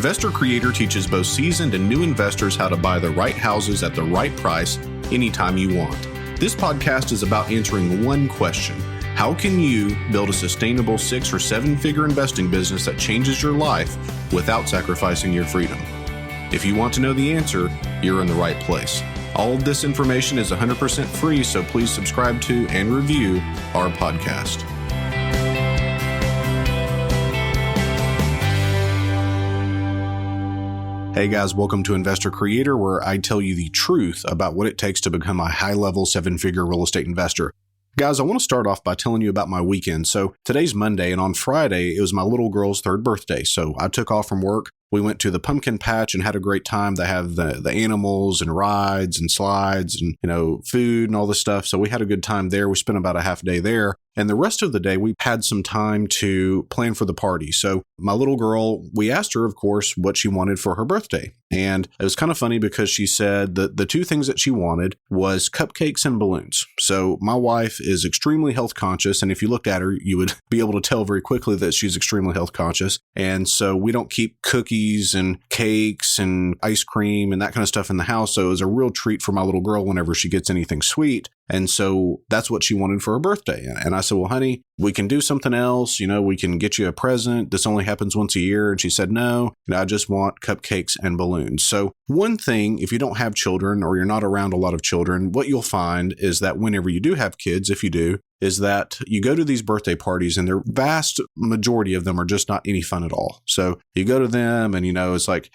Investor Creator teaches both seasoned and new investors how to buy the right houses at the right price anytime you want. This podcast is about answering one question: how can you build a sustainable 6 or 7 figure investing business that changes your life without sacrificing your freedom? If you want to know the answer, you're in the right place. All of this information is 100% free, so please subscribe to and review our podcast. Hey guys, welcome to Investor Creator, where I tell you the truth about what it takes to become a high-level 7-figure real estate investor. Guys, I want to start off by telling you about my weekend. So today's Monday, and on Friday, it was my little girl's 3rd birthday. So I took off from work. We went to the pumpkin patch and had a great time. They have the animals and rides and slides and, food and all this stuff. So we had a good time there. We spent about a half day there. And the rest of the day, we had some time to plan for the party. So my little girl, we asked her, of course, what she wanted for her birthday. And it was kind of funny because she said that the 2 things that she wanted was cupcakes and balloons. So my wife is extremely health conscious. And if you looked at her, you would be able to tell very quickly that she's extremely health conscious. And so we don't keep cookies and cakes and ice cream and that kind of stuff in the house. So it was a real treat for my little girl whenever she gets anything sweet. And so that's what she wanted for her birthday. And I said, well, honey, we can do something else. We can get you a present. This only happens once a year. And she said, no, I just want cupcakes and balloons. So one thing, if you don't have children or you're not around a lot of children, what you'll find is that whenever you do have kids, if you do, is that you go to these birthday parties and the vast majority of them are just not any fun at all. So you go to them and,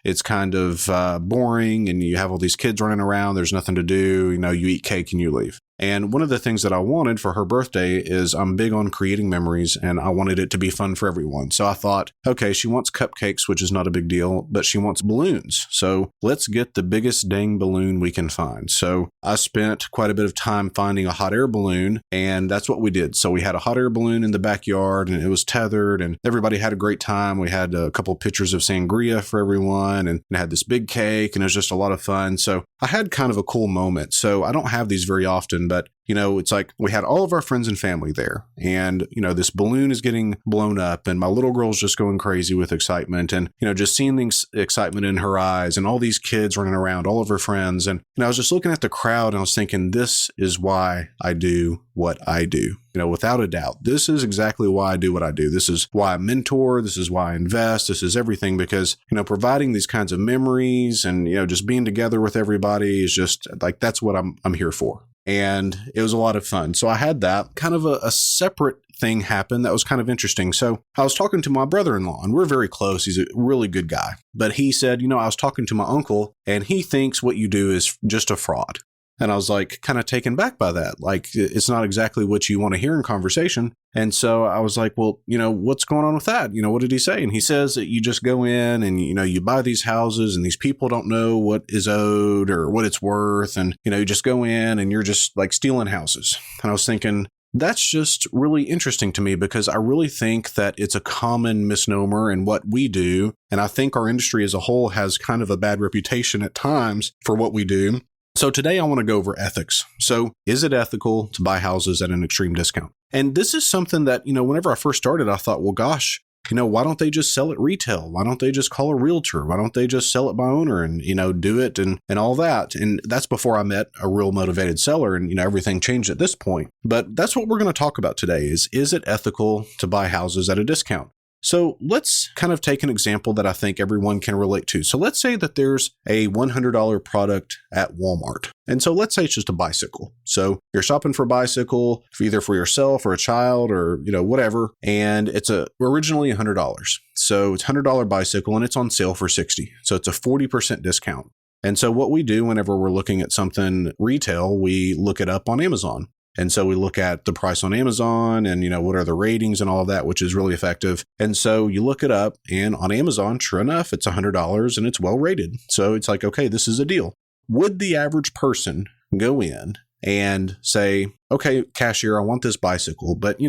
it's kind of boring and you have all these kids running around. There's nothing to do. You eat cake and you leave. And one of the things that I wanted for her birthday is I'm big on creating memories and I wanted it to be fun for everyone. So I thought, okay, she wants cupcakes, which is not a big deal, but she wants balloons. So let's get the biggest dang balloon we can find. So I spent quite a bit of time finding a hot air balloon, and that's what we did. So we had a hot air balloon in the backyard and it was tethered and everybody had a great time. We had a couple pictures of sangria for everyone and had this big cake and it was just a lot of fun. So I had kind of a cool moment. So I don't have these very often, but it's like we had all of our friends and family there and, this balloon is getting blown up and my little girl's just going crazy with excitement and, just seeing the excitement in her eyes and all these kids running around, all of her friends. And I was just looking at the crowd and I was thinking, this is why I do what I do. Without a doubt, this is exactly why I do what I do. This is why I mentor. This is why I invest. This is everything because, providing these kinds of memories and, just being together with everybody is just like, that's what I'm here for. And it was a lot of fun. So I had that kind of a separate thing happen that was kind of interesting. So I was talking to my brother-in-law and we're very close. He's a really good guy. But he said, I was talking to my uncle and he thinks what you do is just a fraud. And I was like kind of taken back by that. Like, it's not exactly what you want to hear in conversation. And so I was like, well, what's going on with that? What did he say? And he says that you just go in and, you buy these houses and these people don't know what is owed or what it's worth. And, you just go in and you're just like stealing houses. And I was thinking, that's just really interesting to me because I really think that it's a common misnomer in what we do. And I think our industry as a whole has kind of a bad reputation at times for what we do. So today I want to go over ethics. So is it ethical to buy houses at an extreme discount? And this is something that, whenever I first started, I thought, well, gosh, why don't they just sell it retail? Why don't they just call a realtor? Why don't they just sell it by owner and, do it and all that? And that's before I met a real motivated seller and, everything changed at this point. But that's what we're going to talk about today is it ethical to buy houses at a discount? So let's kind of take an example that I think everyone can relate to. So let's say that there's a $100 product at Walmart. And so let's say it's just a bicycle. So you're shopping for a bicycle, either for yourself or a child or, whatever. And it's originally $100. So it's a $100 bicycle and it's on sale for $60. So it's a 40% discount. And so what we do whenever we're looking at something retail, we look it up on Amazon. And so we look at the price on Amazon and, what are the ratings and all of that, which is really effective. And so you look it up and on Amazon, sure enough, it's $100 and it's well rated. So it's like, okay, this is a deal. Would the average person go in and say, okay, cashier, I want this bicycle, but,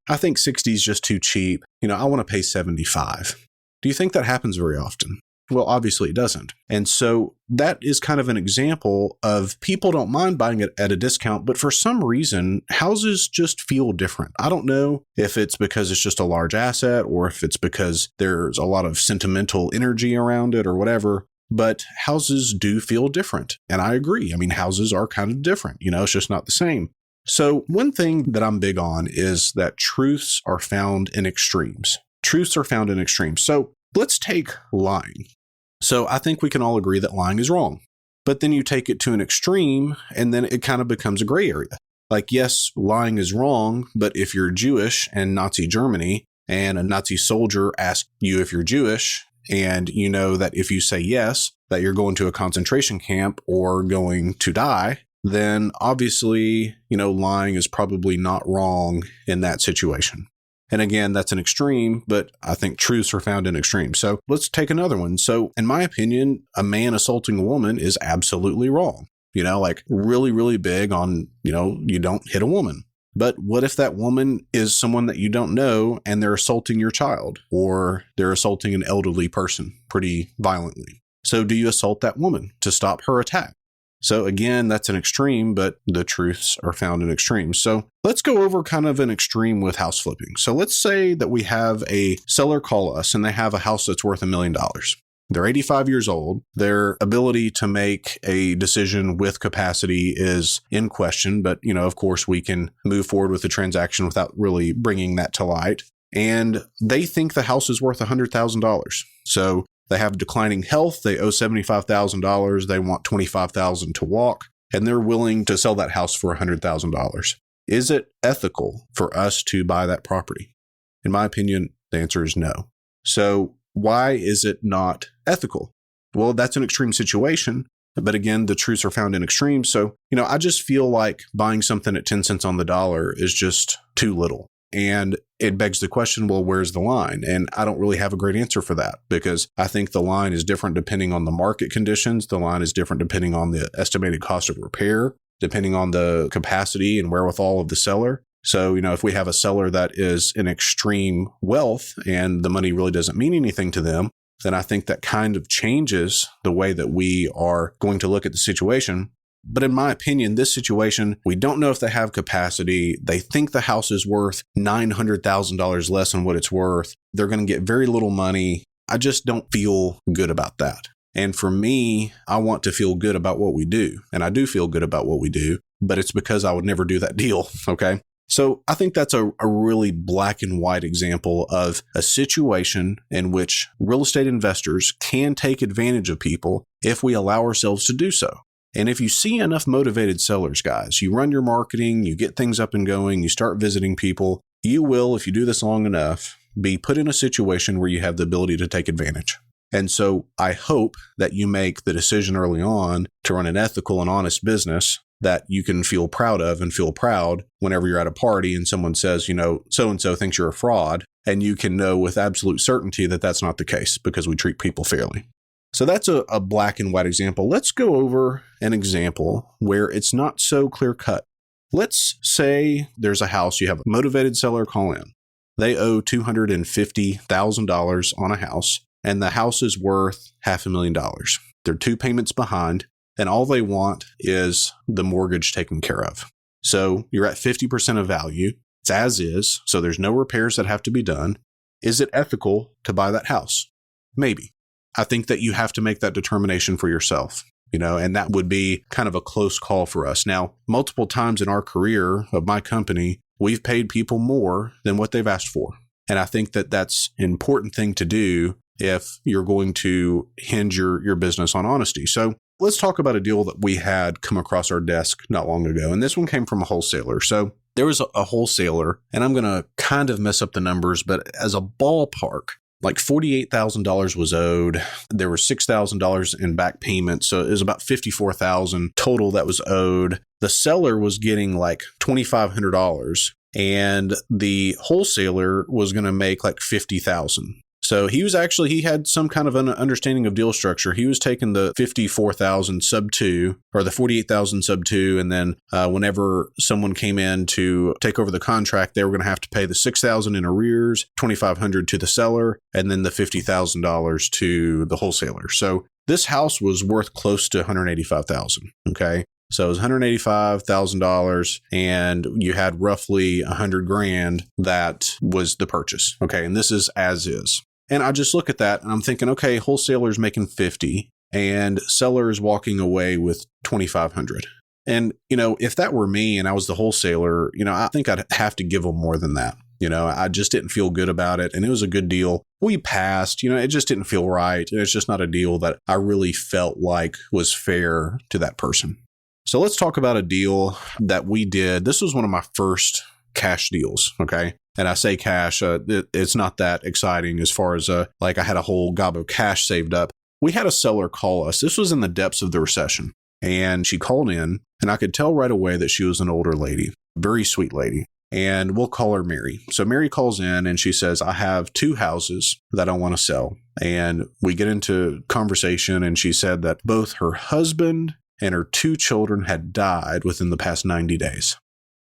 I think 60 is just too cheap. I want to pay 75. Do you think that happens very often? Well, obviously it doesn't. And so that is kind of an example of people don't mind buying it at a discount, but for some reason, houses just feel different. I don't know if it's because it's just a large asset or if it's because there's a lot of sentimental energy around it or whatever, but houses do feel different. And I agree. I mean, houses are kind of different. It's just not the same. So one thing that I'm big on is that truths are found in extremes. Truths are found in extremes. So let's take lying. So I think we can all agree that lying is wrong. But then you take it to an extreme, and then it kind of becomes a gray area. Like, yes, lying is wrong, but if you're Jewish in Nazi Germany and a Nazi soldier asks you if you're Jewish, and you know that if you say yes, that you're going to a concentration camp or going to die, then obviously, lying is probably not wrong in that situation. And again, that's an extreme, but I think truths are found in extremes. So let's take another one. So in my opinion, a man assaulting a woman is absolutely wrong. Like really, really big on, you don't hit a woman. But what if that woman is someone that you don't know and they're assaulting your child or they're assaulting an elderly person pretty violently? So do you assault that woman to stop her attack? So again, that's an extreme, but the truths are found in extremes. So let's go over kind of an extreme with house flipping. So let's say that we have a seller call us and they have a house that's worth $1 million. They're 85 years old. Their ability to make a decision with capacity is in question, but of course we can move forward with the transaction without really bringing that to light. And they think the house is worth $100,000. So they have declining health. They owe $75,000. They want $25,000 to walk, and they're willing to sell that house for $100,000. Is it ethical for us to buy that property? In my opinion, the answer is no. So why is it not ethical? Well, that's an extreme situation. But again, the truths are found in extremes. So, I just feel like buying something at 10 cents on the dollar is just too little. And it begs the question, well, where's the line? And I don't really have a great answer for that because I think the line is different depending on the market conditions. The line is different depending on the estimated cost of repair, depending on the capacity and wherewithal of the seller. So, if we have a seller that is in extreme wealth and the money really doesn't mean anything to them, then I think that kind of changes the way that we are going to look at the situation. But in my opinion, this situation, we don't know if they have capacity. They think the house is worth $900,000 less than what it's worth. They're going to get very little money. I just don't feel good about that. And for me, I want to feel good about what we do. And I do feel good about what we do, but it's because I would never do that deal. Okay. So I think that's a really black and white example of a situation in which real estate investors can take advantage of people if we allow ourselves to do so. And if you see enough motivated sellers, guys, you run your marketing, you get things up and going, you start visiting people, you will, if you do this long enough, be put in a situation where you have the ability to take advantage. And so I hope that you make the decision early on to run an ethical and honest business that you can feel proud of and feel proud whenever you're at a party and someone says, so-and-so thinks you're a fraud, and you can know with absolute certainty that that's not the case because we treat people fairly. So that's a black and white example. Let's go over an example where it's not so clear cut. Let's say there's a house, you have a motivated seller call in. They owe $250,000 on a house, and the house is worth $500,000. They're 2 payments behind, and all they want is the mortgage taken care of. So you're at 50% of value. It's as is, so there's no repairs that have to be done. Is it ethical to buy that house? Maybe. I think that you have to make that determination for yourself, and that would be kind of a close call for us. Now, multiple times in our career of my company, we've paid people more than what they've asked for. And I think that that's an important thing to do if you're going to hinge your business on honesty. So let's talk about a deal that we had come across our desk not long ago. And this one came from a wholesaler. So there was a wholesaler, and I'm going to kind of mess up the numbers, but as a ballpark, like $48,000 was owed. There was $6,000 in back payments. So it was about $54,000 total that was owed. The seller was getting like $2,500 and the wholesaler was going to make like $50,000. So he had some kind of an understanding of deal structure. He was taking the 54,000 sub 2 or the 48,000 sub 2. And then whenever someone came in to take over the contract, they were going to have to pay the 6,000 in arrears, 2,500 to the seller, and then the $50,000 to the wholesaler. So this house was worth close to 185,000. Okay. So it was $185,000 and you had roughly $100,000 that was the purchase. Okay. And this is as is. And I just look at that and I'm thinking, okay, wholesaler's making 50 and seller is walking away with 2,500. And, if that were me and I was the wholesaler, I think I'd have to give them more than that. I just didn't feel good about it. And it was a good deal. We passed, it just didn't feel right. And it's just not a deal that I really felt like was fair to that person. So let's talk about a deal that we did. This was one of my first cash deals. Okay. And I say cash, it's not that exciting as far as like I had a whole gob of cash saved up. We had a seller call us. This was in the depths of the recession. And she called in and I could tell right away that she was an older lady, very sweet lady. And we'll call her Mary. So Mary calls in and she says, I have 2 houses that I want to sell. And we get into conversation and she said that both her husband and her 2 children had died within the past 90 days.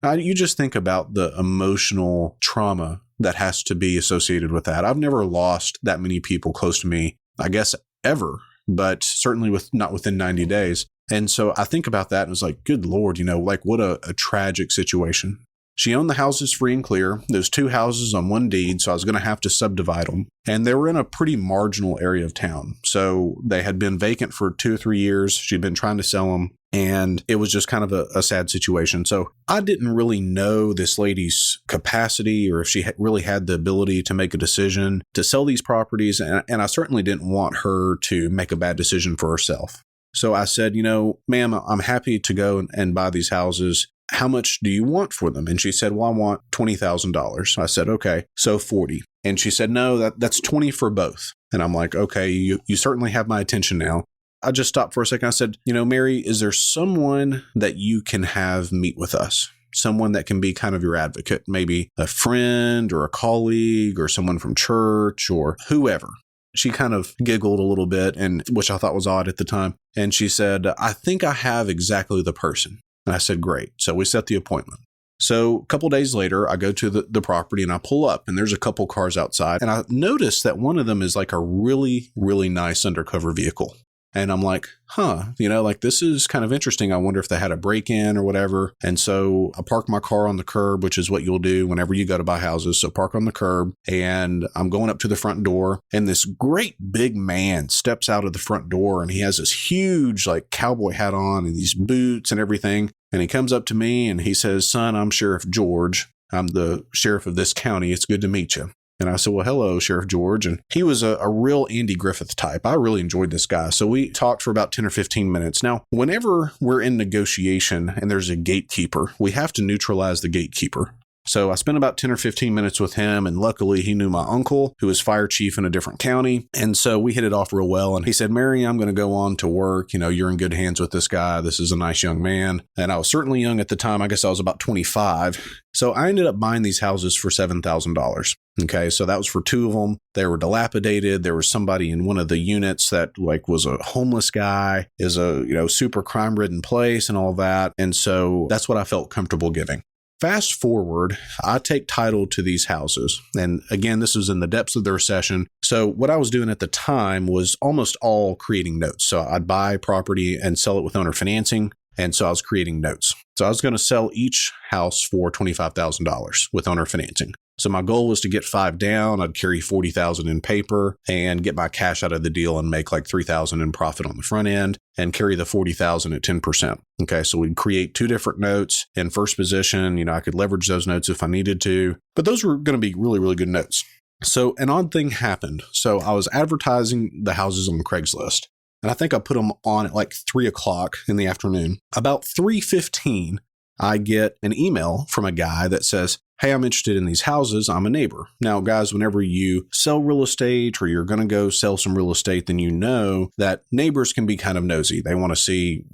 Now, you just think about the emotional trauma that has to be associated with that. I've never lost that many people close to me, I guess ever, but certainly not within 90 days. And so I think about that and it's like, good Lord, like what a tragic situation. She owned the houses free and clear. There's 2 houses on one deed, so I was going to have to subdivide them. And they were in a pretty marginal area of town. So they had been vacant for 2 or 3 years. She'd been trying to sell them. And it was just kind of a sad situation. So I didn't really know this lady's capacity or if she really had the ability to make a decision to sell these properties. And I certainly didn't want her to make a bad decision for herself. So I said, ma'am, I'm happy to go and buy these houses. How much do you want for them? And she said, well, I want $20,000. I said, okay, so 40. And she said, no, that's 20 for both. And I'm like, okay, you certainly have my attention now. I just stopped for a second. I said, Mary, is there someone that you can have meet with us? Someone that can be kind of your advocate, maybe a friend or a colleague or someone from church or whoever. She kind of giggled a little bit, and which I thought was odd at the time. And she said, I think I have exactly the person. And I said, great. So we set the appointment. So a couple days later, I go to the property and I pull up and there's a couple cars outside. And I noticed that one of them is like a really, really nice undercover vehicle. And I'm like, like this is kind of interesting. I wonder if they had a break-in or whatever. And so I park my car on the curb, which is what you'll do whenever you go to buy houses. So park on the curb and I'm going up to the front door and this great big man steps out of the front door and he has this huge like cowboy hat on and these boots and everything. And he comes up to me and he says, son, I'm Sheriff George. I'm the sheriff of this county. It's good to meet you. And I said, well, hello, Sheriff George. And he was a real Andy Griffith type. I really enjoyed this guy. So we talked for about 10 or 15 minutes. Now, whenever we're in negotiation and there's a gatekeeper, we have to neutralize the gatekeeper. So I spent about 10 or 15 minutes with him. And luckily, he knew my uncle, who was fire chief in a different county. And so we hit it off real well. And he said, Mary, I'm going to go on to work. You're in good hands with this guy. This is a nice young man. And I was certainly young at the time. I guess I was about 25. So I ended up buying these houses for $7,000. Okay, so that was for 2 of them. They were dilapidated. There was somebody in one of the units that was a homeless guy, is a super crime-ridden place and all that. And so that's what I felt comfortable giving. Fast forward, I take title to these houses. And again, this was in the depths of the recession. So what I was doing at the time was almost all creating notes. So I'd buy property and sell it with owner financing. And so I was creating notes. So I was going to sell each house for $25,000 with owner financing. So my goal was to get 5 down. I'd carry 40,000 in paper and get my cash out of the deal and make like 3,000 in profit on the front end and carry the 40,000 at 10%. Okay. So we'd create 2 different notes in first position. I could leverage those notes if I needed to, but those were going to be really, really good notes. So an odd thing happened. So I was advertising the houses on Craigslist. And I think I put them on at like 3:00 in the afternoon. About 3:15, I get an email from a guy that says, hey, I'm interested in these houses. I'm a neighbor. Now, guys, whenever you sell real estate or you're going to go sell some real estate, then you know that neighbors can be kind of nosy. They want to see,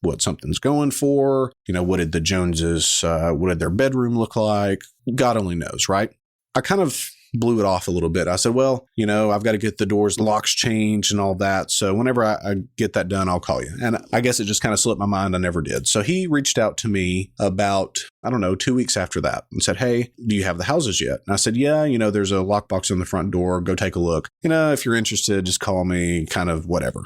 what something's going for. What did the Joneses, what did their bedroom look like? God only knows, right? I kind of blew it off a little bit. I said, well, I've got to get the doors locks changed and all that. So whenever I get that done, I'll call you. And I guess it just kind of slipped my mind. I never did. So he reached out to me about, 2 weeks after that and said, hey, do you have the houses yet? And I said, yeah, there's a lockbox on the front door. Go take a look. If you're interested, just call me, kind of whatever.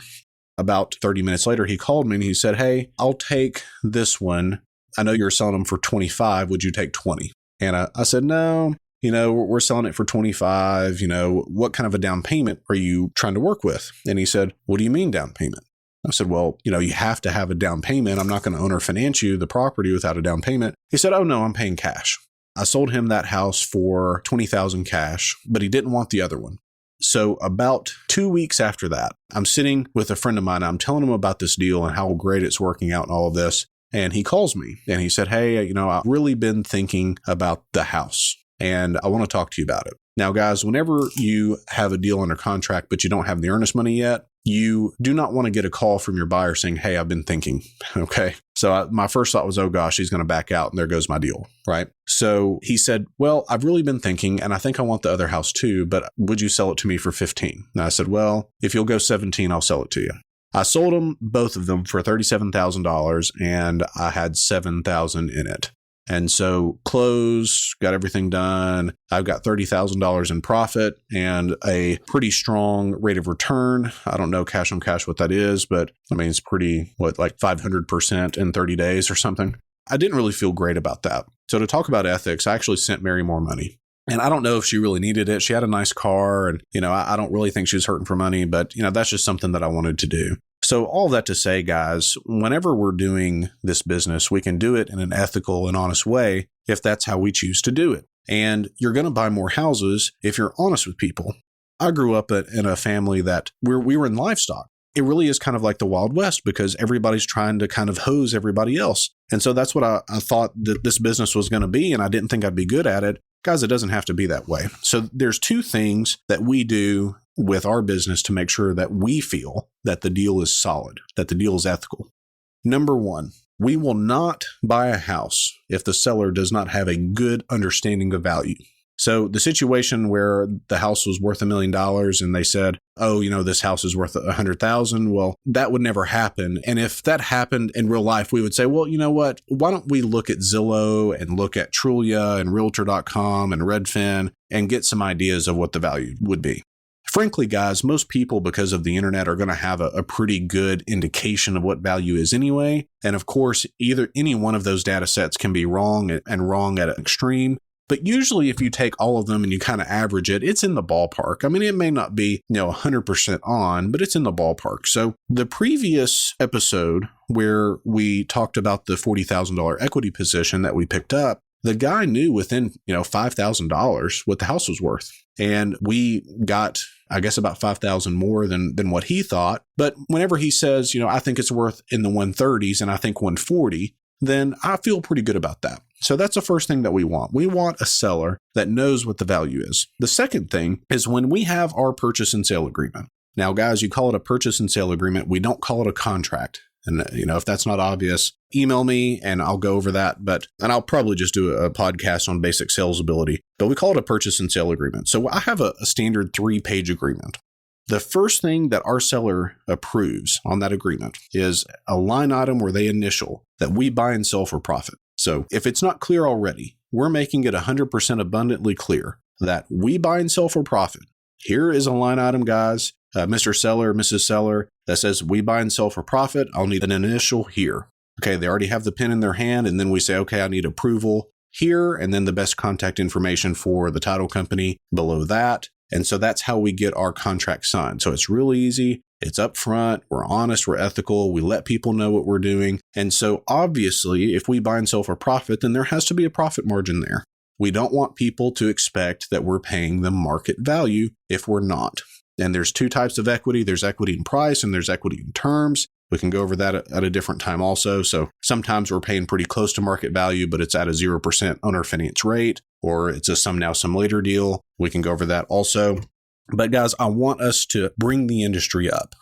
About 30 minutes later, he called me and he said, hey, I'll take this one. I know you're selling them for 25. Would you take 20? And I said, no, we're selling it for 25. What kind of a down payment are you trying to work with? And he said, what do you mean down payment? I said, well, you have to have a down payment. I'm not going to own or finance you the property without a down payment. He said, oh, no, I'm paying cash. I sold him that house for $20,000 cash, but he didn't want the other one. So about 2 weeks after that, I'm sitting with a friend of mine. I'm telling him about this deal and how great it's working out and all of this. And he calls me and he said, hey, I've really been thinking about the house and I want to talk to you about it. Now, guys, whenever you have a deal under contract, but you don't have the earnest money yet, you do not want to get a call from your buyer saying, hey, I've been thinking. Okay. So my first thought was, oh gosh, he's going to back out and there goes my deal. Right. So he said, well, I've really been thinking and I think I want the other house too, but would you sell it to me for 15? And I said, well, if you'll go 17, I'll sell it to you. I sold them, both of them, for $37,000 and I had $7,000 in it. And so closed, got everything done. I've got $30,000 in profit and a pretty strong rate of return. I don't know cash on cash what that is, but it's pretty, like 500% in 30 days or something. I didn't really feel great about that. So to talk about ethics, I actually sent Mary more money. And I don't know if she really needed it. She had a nice car and, I don't really think she was hurting for money, but, that's just something that I wanted to do. So all that to say, guys, whenever we're doing this business, we can do it in an ethical and honest way if that's how we choose to do it. And you're going to buy more houses if you're honest with people. I grew up in a family that we were in livestock. It really is kind of like the Wild West because everybody's trying to kind of hose everybody else. And so that's what I thought that this business was going to be, and I didn't think I'd be good at it. Guys, it doesn't have to be that way. So there's two things that we do with our business to make sure that we feel that the deal is solid, that the deal is ethical. Number one, we will not buy a house if the seller does not have a good understanding of value. So the situation where the house was worth $1 million and they said, oh, this house is worth $100,000. Well, that would never happen. And if that happened in real life, we would say, well, you know what? Why don't we look at Zillow and look at Trulia and Realtor.com and Redfin and get some ideas of what the value would be. Frankly, guys, most people, because of the internet, are going to have a pretty good indication of what value is anyway. And of course, either any one of those data sets can be wrong and wrong at an extreme. But usually if you take all of them and you kind of average it, it's in the ballpark. It may not be, 100% on, but it's in the ballpark. So the previous episode where we talked about the $40,000 equity position that we picked up, the guy knew within, $5,000 what the house was worth. And we got, I guess, about $5,000 more than what he thought. But whenever he says, I think it's worth in the 130s and I think 140, then I feel pretty good about that. So that's the first thing that we want. We want a seller that knows what the value is. The second thing is when we have our purchase and sale agreement. Now, guys, you call it a purchase and sale agreement. We don't call it a contract. And, if that's not obvious, email me and I'll go over that. And I'll probably just do a podcast on basic sales ability. But we call it a purchase and sale agreement. So I have a standard 3-page agreement. The first thing that our seller approves on that agreement is a line item where they initial that we buy and sell for profit. So if it's not clear already, we're making it 100% abundantly clear that we buy and sell for profit. Here is a line item, guys, Mr. Seller, Mrs. Seller, that says we buy and sell for profit. I'll need an initial here. Okay, they already have the pen in their hand, and then we say, okay, I need approval here, and then the best contact information for the title company below that. And so that's how we get our contract signed. So it's really easy. It's upfront. We're honest. We're ethical. We let people know what we're doing. And so obviously, if we buy and sell for profit, then there has to be a profit margin there. We don't want people to expect that we're paying them market value if we're not. And there's two types of equity. There's equity in price and there's equity in terms. We can go over that at a different time also. So sometimes we're paying pretty close to market value, but it's at a 0% owner finance rate, or it's a some now, some later deal. We can go over that also. But guys, I want us to bring the industry up.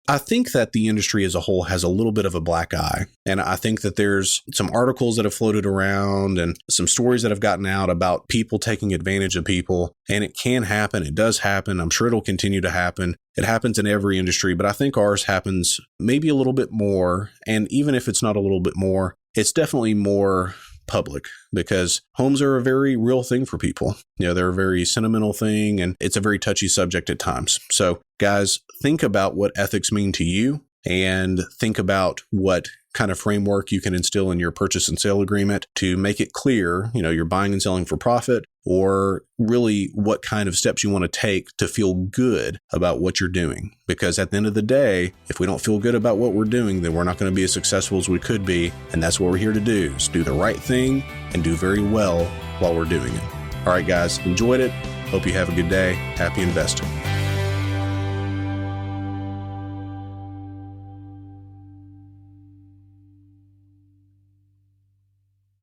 I think that the industry as a whole has a little bit of a black eye. And I think that there's some articles that have floated around and some stories that have gotten out about people taking advantage of people. And it can happen. It does happen. I'm sure it'll continue to happen. It happens in every industry, but I think ours happens maybe a little bit more. And even if it's not a little bit more, it's definitely more public, because homes are a very real thing for people. They're a very sentimental thing, and it's a very touchy subject at times. So guys, think about what ethics mean to you, and think about what kind of framework you can instill in your purchase and sale agreement to make it clear, you're buying and selling for profit, or really what kind of steps you want to take to feel good about what you're doing. Because at the end of the day, if we don't feel good about what we're doing, then we're not going to be as successful as we could be. And that's what we're here to do, is do the right thing and do very well while we're doing it. All right, guys, enjoyed it. Hope you have a good day. Happy investing.